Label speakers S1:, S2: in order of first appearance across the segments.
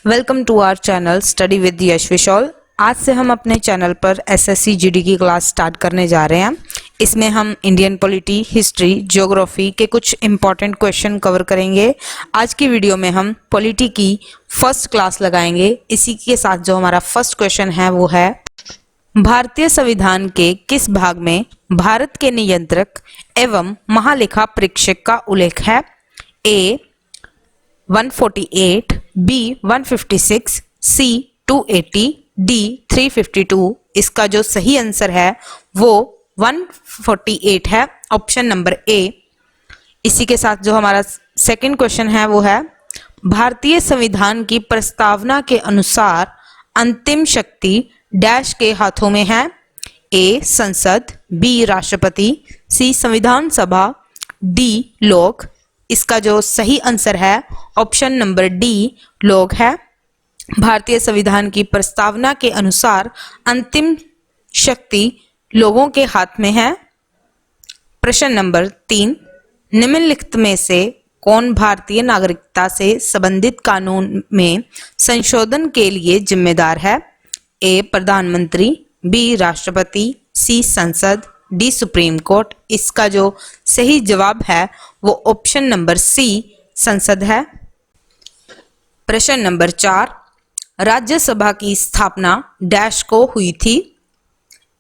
S1: Welcome to our channel study with Yash Vishal. आज से हम अपने चैनल पर एसएससी जीडी की क्लास स्टार्ट करने जा रहे हैं। इसमें हम इंडियन पॉलिटी, हिस्ट्री, ज्योग्राफी के कुछ इंपॉर्टेंट क्वेश्चन कवर करेंगे। आज की वीडियो में हम पॉलिटी की फर्स्ट क्लास लगाएंगे। इसी के साथ जो हमारा फर्स्ट क्वेश्चन है वो है, भारतीय संविधान के किस भाग में भारत के नियंत्रक एवं महालेखा परीक्षक का उल्लेख है? ए 148, बी 156, सी 280, डी 352। इसका जो सही आंसर है वो 148 है, ऑप्शन नंबर ए। इसी के साथ जो हमारा सेकंड क्वेश्चन है वो है, भारतीय संविधान की प्रस्तावना के अनुसार अंतिम शक्ति डैश के हाथों में है? ए संसद, बी राष्ट्रपति, सी संविधान सभा, डी लोक। इसका जो सही आंसर है ऑप्शन नंबर डी लोक है। भारतीय संविधान की प्रस्तावना के अनुसार अंतिम शक्ति लोगों के हाथ में है। प्रश्न नंबर 3, निम्नलिखित में से कौन भारतीय नागरिकता से संबंधित कानून में संशोधन के लिए जिम्मेदार है? ए प्रधानमंत्री, बी राष्ट्रपति, सी संसद, डी सुप्रीम कोर्ट। इसका जो सही जवाब है वो ऑप्शन नंबर सी संसद है। प्रश्न नंबर 4, राज्यसभा की स्थापना डैश को हुई थी?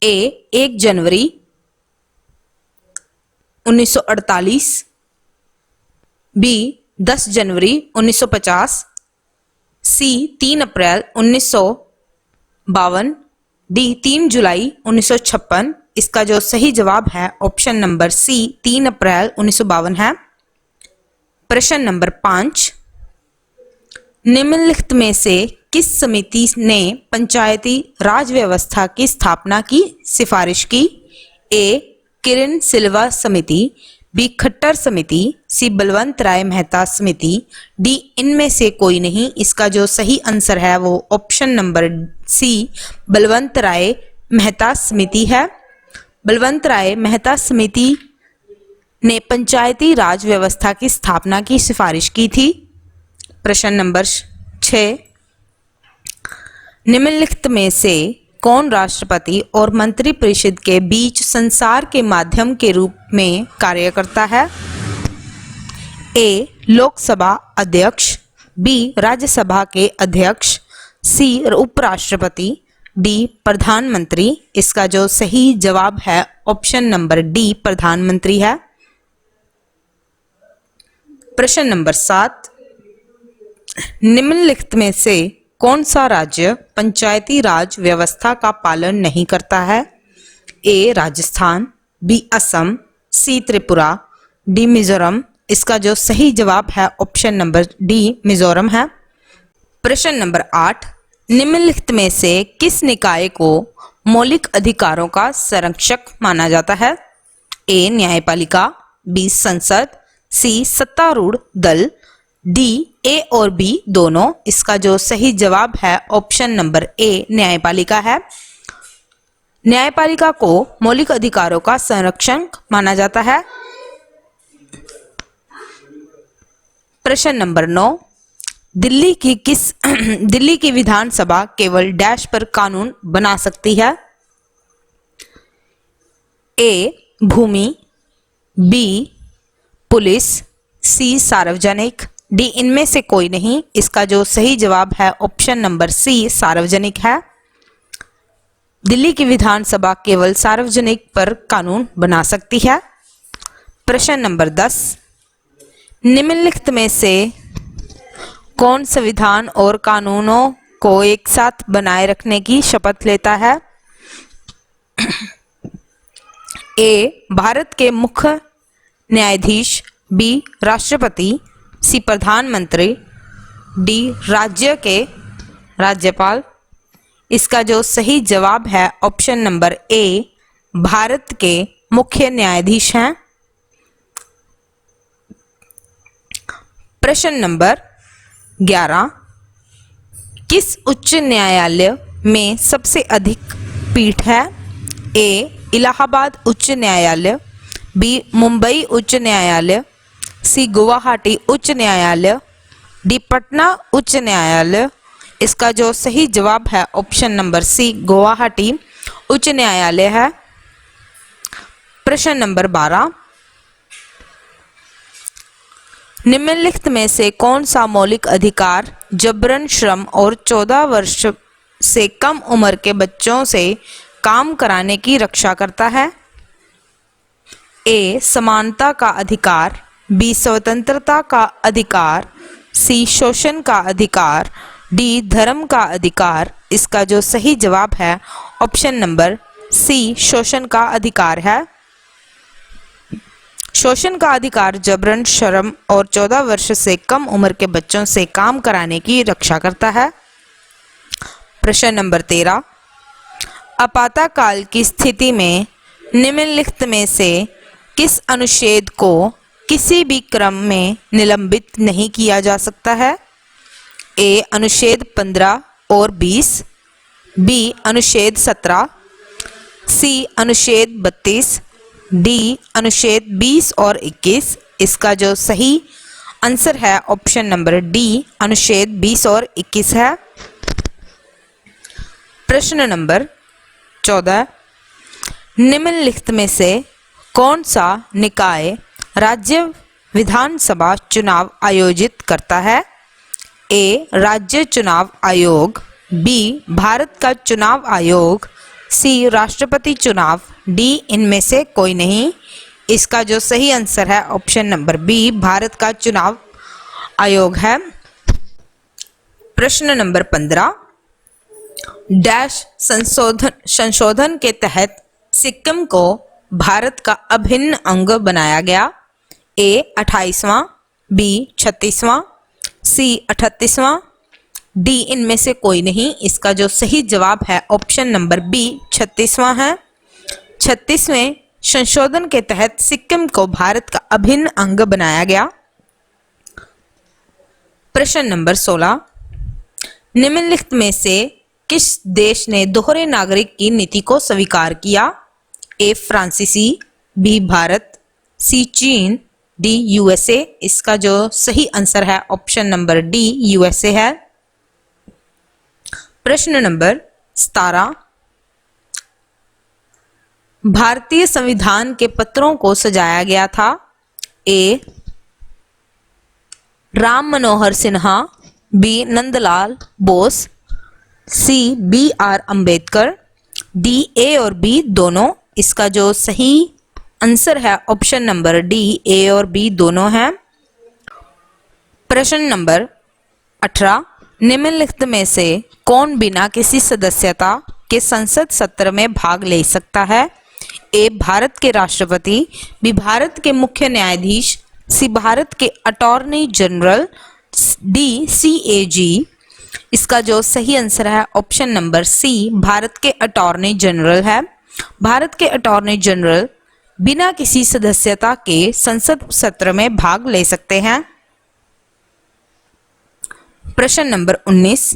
S1: ए 1 जनवरी 1948, बी 10 जनवरी 1950, सी 3 अप्रैल 1952, डी 3 जुलाई 1956। इसका जो सही जवाब है ऑप्शन नंबर सी 3 अप्रैल 1952 है। प्रश्न नंबर 5, निम्नलिखित में से किस समिति ने पंचायती राज व्यवस्था की स्थापना की सिफारिश की? ए किरण सिल्वा समिति, बी खट्टर समिति, सी बलवंत राय मेहता समिति, डी इनमें से कोई नहीं। इसका जो सही आंसर है वो ऑप्शन नंबर सी बलवंत राय मेहता समिति है। बलवंत राय मेहता समिति ने पंचायती राज व्यवस्था की स्थापना की सिफारिश की थी। प्रश्न नंबर 6, निम्नलिखित में से कौन राष्ट्रपति और मंत्रिपरिषद के बीच संचार के माध्यम के रूप में कार्य करता है? ए लोकसभा अध्यक्ष, बी राज्यसभा के अध्यक्ष, सी उपराष्ट्रपति, डी प्रधानमंत्री। इसका जो सही जवाब है ऑप्शन नंबर डी प्रधानमंत्री है। प्रश्न नंबर 7, निम्नलिखित में से कौन सा राज्य पंचायती राज व्यवस्था का पालन नहीं करता है? ए राजस्थान, बी असम, सी त्रिपुरा, डी मिजोरम। इसका जो सही जवाब है ऑप्शन नंबर डी मिजोरम है। प्रश्न नंबर 8, निम्नलिखित में से किस निकाय को मौलिक अधिकारों का संरक्षक माना जाता है? ए न्यायपालिका, बी संसद, सी सत्तारूढ़ दल, डी ए और बी दोनों। इसका जो सही जवाब है ऑप्शन नंबर ए न्यायपालिका है। न्यायपालिका को मौलिक अधिकारों का संरक्षक माना जाता है। प्रश्न नंबर 9, दिल्ली की विधानसभा केवल डैश पर कानून बना सकती है? ए भूमि, बी पुलिस, सी सार्वजनिक, डी इनमें से कोई नहीं। इसका जो सही जवाब है ऑप्शन नंबर सी सार्वजनिक है। दिल्ली की विधानसभा केवल सार्वजनिक पर कानून बना सकती है। प्रश्न नंबर 10, निम्नलिखित में से कौन संविधान और कानूनों को एक साथ बनाए रखने की शपथ लेता है? ए भारत के मुख्य न्यायाधीश, बी राष्ट्रपति, सी प्रधानमंत्री, डी राज्य के राज्यपाल। इसका जो सही जवाब है ऑप्शन नंबर ए भारत के मुख्य न्यायाधीश हैं। प्रश्न नंबर 11, किस उच्च न्यायालय में सबसे अधिक पीठ है? ए इलाहाबाद उच्च न्यायालय, बी मुंबई उच्च न्यायालय, सी गुवाहाटी उच्च न्यायालय, डी पटना उच्च न्यायालय, इसका जो सही जवाब है ऑप्शन नंबर सी गुवाहाटी उच्च न्यायालय है। प्रश्न नंबर 12, निम्नलिखित में से कौन सा मौलिक अधिकार जबरन श्रम और 14 वर्ष से कम उम्र के बच्चों से काम कराने की रक्षा करता है? ए समानता का अधिकार, बी स्वतंत्रता का अधिकार, सी शोषण का अधिकार, डी धर्म का अधिकार। इसका जो सही जवाब है ऑप्शन नंबर सी शोषण का अधिकार है। शोषण का अधिकार जबरन श्रम और 14 वर्ष से कम उम्र के बच्चों से काम कराने की रक्षा करता है। प्रश्न नंबर 13, आपातकाल की स्थिति में निम्नलिखित में से किस अनुच्छेद को किसी भी क्रम में निलंबित नहीं किया जा सकता है? ए अनुच्छेद 15 और 20, बी अनुच्छेद 17, सी अनुच्छेद 32, डी अनुच्छेद 20 और 21। इसका जो सही आंसर है ऑप्शन नंबर डी अनुच्छेद 20 और 21 है। प्रश्न नंबर 14, निम्नलिखित में से कौन सा निकाय राज्य विधानसभा चुनाव आयोजित करता है? ए राज्य चुनाव आयोग, बी भारत का चुनाव आयोग, सी राष्ट्रपति चुनाव, डी इनमें से कोई नहीं। इसका जो सही आंसर है ऑप्शन नंबर बी भारत का चुनाव आयोग है। प्रश्न नंबर 15, डैश संशोधन के तहत सिक्किम को भारत का अभिन्न अंग बनाया गया? ए 28वां, बी 36वां, सी 38वां, डी इनमें से कोई नहीं। इसका जो सही जवाब है ऑप्शन नंबर बी 36वां है। 36वें संशोधन के तहत सिक्किम को भारत का अभिन्न अंग बनाया गया। प्रश्न नंबर 16, निम्नलिखित में से किस देश ने दोहरे नागरिक की नीति को स्वीकार किया? ए फ्रांसीसी, बी भारत, सी चीन, डी यूएसए। इसका जो सही आंसर है ऑप्शन नंबर डी यूएसए है। प्रश्न नंबर 17, भारतीय संविधान के पत्रों को सजाया गया था? A Ram Manohar Sinha, B Nandlal Bose, C B R Ambedkar, D A और बी दोनों। इसका जो सही आंसर है ऑप्शन नंबर डी ए और बी दोनों है। प्रश्न नंबर 18, निम्नलिखित में से कौन बिना किसी सदस्यता के संसद सत्र में भाग ले सकता है? ए भारत के राष्ट्रपति, बी भारत के मुख्य न्यायाधीश, सी भारत के अटॉर्नी जनरल, डी सीएजी। इसका जो सही आंसर है ऑप्शन नंबर सी भारत के अटॉर्नी जनरल है। भारत के अटॉर्नी जनरल बिना किसी सदस्यता के संसद सत्र में भाग ले सकते हैं। प्रश्न नंबर 19,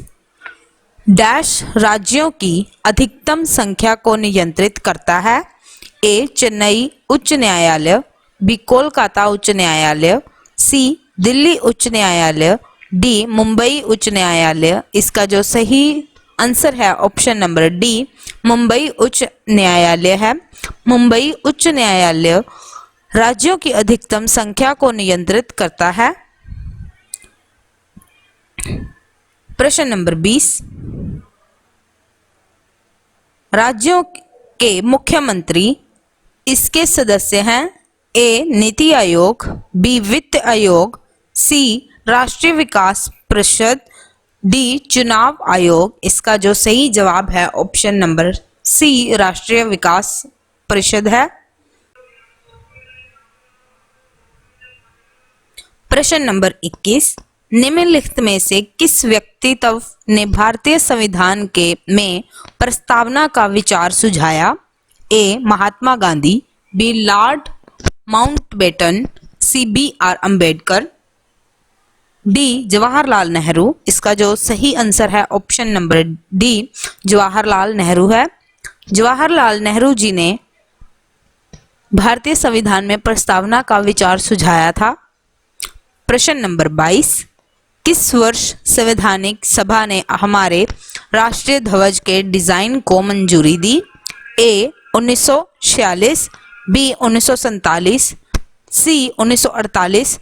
S1: डैश राज्यों की अधिकतम संख्या को नियंत्रित करता है? ए चेन्नई उच्च न्यायालय, बी कोलकाता उच्च न्यायालय, सी दिल्ली उच्च न्यायालय, डी मुंबई उच्च न्यायालय। इसका जो सही आंसर है ऑप्शन नंबर डी मुंबई उच्च न्यायालय है। मुंबई उच्च न्यायालय राज्यों की अधिकतम संख्या को नियंत्रित करता है। प्रश्न नंबर 20, राज्यों के मुख्यमंत्री इसके सदस्य हैं? ए नीति आयोग, बी वित्त आयोग, सी राष्ट्रीय विकास परिषद, डी चुनाव आयोग। इसका जो सही जवाब है ऑप्शन नंबर सी राष्ट्रीय विकास परिषद है। प्रश्न नंबर 21, निम्नलिखित में से किस व्यक्तित्व ने भारतीय संविधान के में प्रस्तावना का विचार सुझाया? A Mahatma Gandhi, B Lord Mountbatten, C B R Ambedkar, D Jawaharlal Nehru. इसका जो सही आंसर है option number D Jawaharlal Nehru है। जवाहरलाल नेहरू जी ने भारतीय संविधान में प्रस्तावना का विचार सुझाया था। प्रश्न नंबर 22, किस वर्ष संवैधानिक सभा ने हमारे राष्ट्रीय ध्वज के डिजाइन को मंजूरी दी? ए 1946, बी 1947, सी 1948,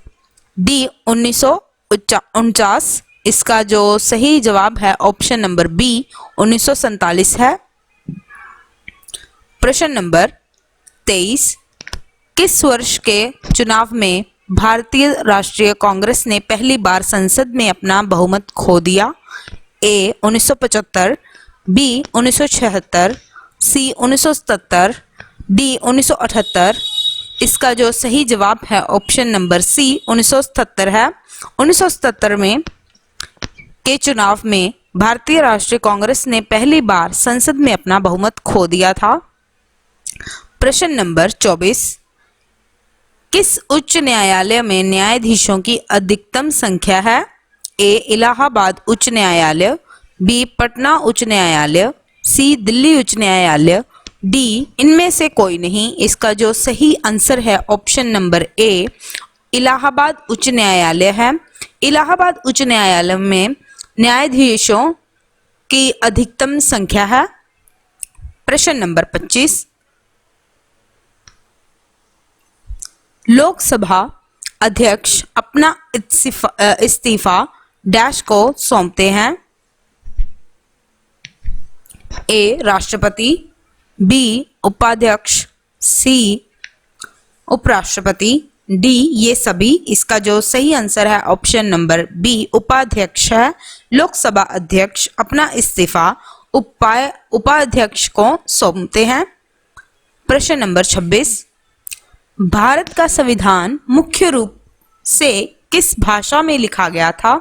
S1: डी 1949। इसका जो सही जवाब है ऑप्शन नंबर बी 1947 है। प्रश्न नंबर 23, किस वर्ष के चुनाव में भारतीय राष्ट्रीय कांग्रेस ने पहली बार संसद में अपना बहुमत खो दिया? ए 1975, बी 1976, सी 1977, डी 1978। इसका जो सही जवाब है ऑप्शन नंबर सी 1977 है। 1977 में के चुनाव में भारतीय राष्ट्रीय कांग्रेस ने पहली बार संसद में अपना बहुमत खो दिया था। प्रश्न नंबर 24, किस उच्च न्यायालय में न्यायाधीशों की अधिकतम संख्या है? ए इलाहाबाद उच्च न्यायालय, बी पटना उच्च न्यायालय, सी दिल्ली उच्च न्यायालय, डी इनमें से कोई नहीं। इसका जो सही आंसर है ऑप्शन नंबर ए इलाहाबाद उच्च न्यायालय है। इलाहाबाद उच्च न्यायालय में न्यायाधीशों की अधिकतम संख्या है। प्रश्न नंबर 25, लोकसभा अध्यक्ष अपना इस्तीफा डैश को सौंपते हैं? ए राष्ट्रपति, बी उपाध्यक्ष, सी उपराष्ट्रपति, डी ये सभी। इसका जो सही आंसर है ऑप्शन नंबर बी उपाध्यक्ष है। लोकसभा अध्यक्ष अपना इस्तीफा उपाध्यक्ष को सौंपते हैं। प्रश्न नंबर 26, भारत का संविधान मुख्य रूप से किस भाषा में लिखा गया था?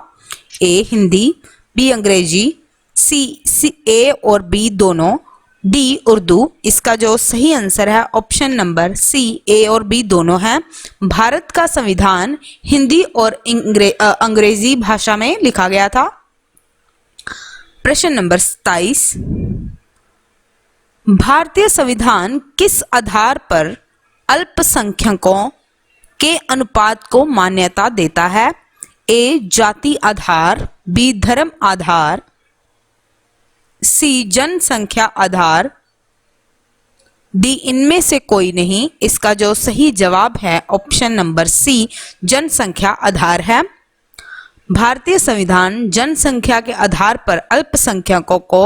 S1: ए हिंदी, बी अंग्रेजी, सी ए और बी दोनों, डी उर्दू। इसका जो सही आंसर है ऑप्शन नंबर सी ए और बी दोनों है। भारत का संविधान हिंदी और अंग्रेजी भाषा में लिखा गया था। प्रश्न नंबर 27, भारतीय संविधान किस आधार पर अल्पसंख्यकों के अनुपात को मान्यता देता है? ए जाति आधार, बी धर्म आधार, सी जनसंख्या आधार, डी इनमें से कोई नहीं। इसका जो सही जवाब है ऑप्शन नंबर सी जनसंख्या आधार है। भारतीय संविधान जनसंख्या के आधार पर अल्पसंख्यकों को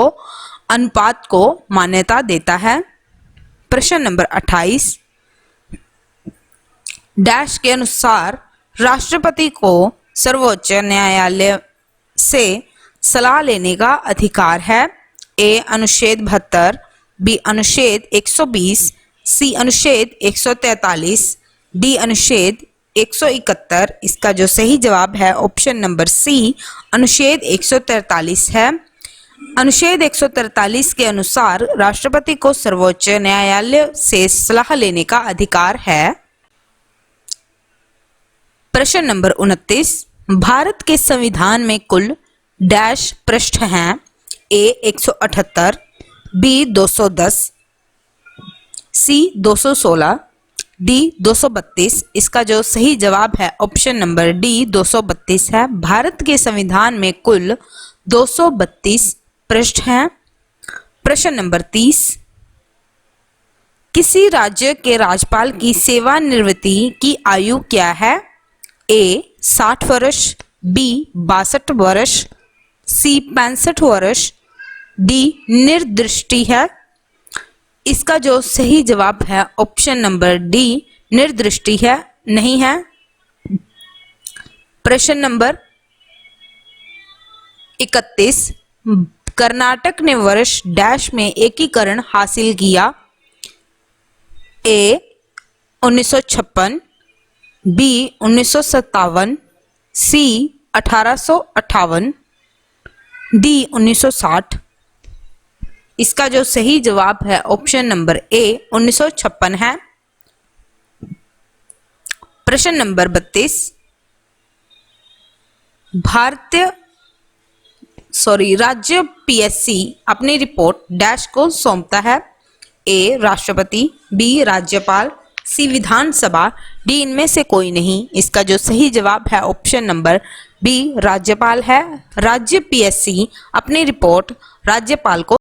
S1: अनुपात को मान्यता देता है। प्रश्न नंबर 28, डैश के अनुसार राष्ट्रपति को सर्वोच्च न्यायालय से सलाह लेने का अधिकार है? ए अनुच्छेद 72, बी अनुच्छेद 120, सी अनुच्छेद 143, डी अनुच्छेद 171। इसका जो सही जवाब है ऑप्शन नंबर सी अनुच्छेद 143 है। अनुच्छेद 143 के अनुसार राष्ट्रपति को सर्वोच्च न्यायालय से सलाह लेने का अधिकार है। प्रश्न नंबर 29, भारत के संविधान में कुल डैश पृष्ठ हैं? ए 178, बी 210, सी 216, डी 232। इसका जो सही जवाब है ऑप्शन नंबर डी 232 है। भारत के संविधान में कुल 232 पृष्ठ हैं। प्रश्न नंबर 30, किसी राज्य के राज्यपाल की सेवानिवृत्ति की आयु क्या है? ए 60 वर्ष, बी 62 वर्ष, सी 65 वर्ष, डी निर्दिष्टि है। इसका जो सही जवाब है ऑप्शन नंबर डी निर्दिष्टि है, नहीं है। प्रश्न नंबर 31, कर्नाटक ने वर्ष डैश में एकीकरण हासिल किया? ए 1956, बी 1957, सी 1858, डी 1960। इसका जो सही जवाब है ऑप्शन नंबर ए 1956 है। प्रश्न नंबर 32, राज्य पीएससी अपनी रिपोर्ट डैश को सौंपता है? ए राष्ट्रपति, बी राज्यपाल, सी विधानसभा, डी इनमें से कोई नहीं। इसका जो सही जवाब है ऑप्शन नंबर बी राज्यपाल है। राज्य पीएससी अपनी रिपोर्ट राज्यपाल को